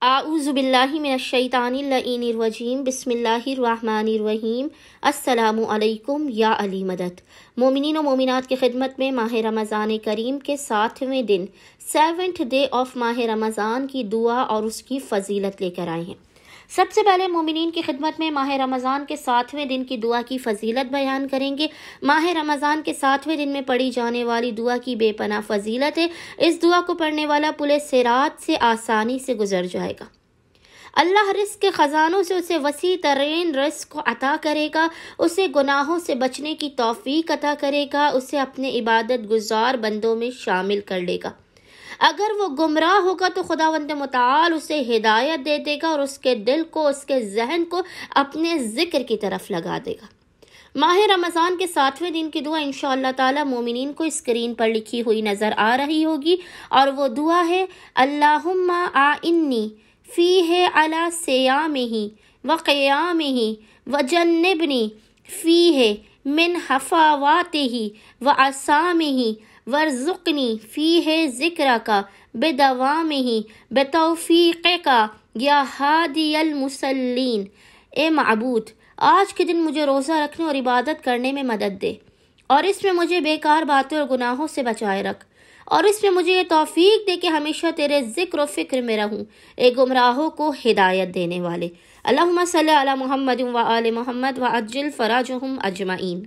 اعوذ باللہ من الشیطان اللعین الرجیم بسم اللہ الرحمن الرحیم السلام علیکم یا علی مدد۔ مومنین و مومنات کی خدمت میں ماہ رمضان کریم کے 7ویں دن 7th ڈے آف ماہ رمضان کی دعا اور اس کی فضیلت لے کر آئے ہیں۔ سب سے پہلے مومنین کی خدمت میں ماہ رمضان کے 7ویں دن کی دعا کی فضیلت بیان کریں گے۔ ماہ رمضان کے 7ویں دن میں پڑھی جانے والی دعا کی بے پناہ فضیلت ہے۔ اس دعا کو پڑھنے والا پل صراط سے آسانی سے گزر جائے گا۔ اللہ رزق کے خزانوں سے اسے وسیع ترین رزق کو عطا کرے گا، اسے گناہوں سے بچنے کی توفیق عطا کرے گا، اسے اپنے عبادت گزار بندوں میں شامل کر لے گا۔ اگر وہ گمراہ ہوگا تو خداوند متعال اسے ہدایت دے دے گا اور اس کے دل کو، اس کے ذہن کو اپنے ذکر کی طرف لگا دے گا۔ ماہ رمضان کے 7ویں دن کی دعا انشاءاللہ تعالی مومنین کو اسکرین پر لکھی ہوئی نظر آ رہی ہوگی، اور وہ دعا ہے اللہم اعنی فیہ علی صیامہ وقیامہ وجنبنی فیہ من حفواتہ وعصامہ وارزقنی فیہ ذکرک بدوامہ بتوفیقک یا ہادی المصلین۔ اے معبود، آج کے دن مجھے روزہ رکھنے اور عبادت کرنے میں مدد دے، اور اس میں مجھے بیکار باتوں اور گناہوں سے بچائے رکھ، اور اس میں مجھے یہ توفیق دے کہ ہمیشہ تیرے ذکر و فکر میں رہوں، اے گمراہوں کو ہدایت دینے والے۔ اللہم صلی علی محمد و آل محمد وعجل فراجہم اجمعین۔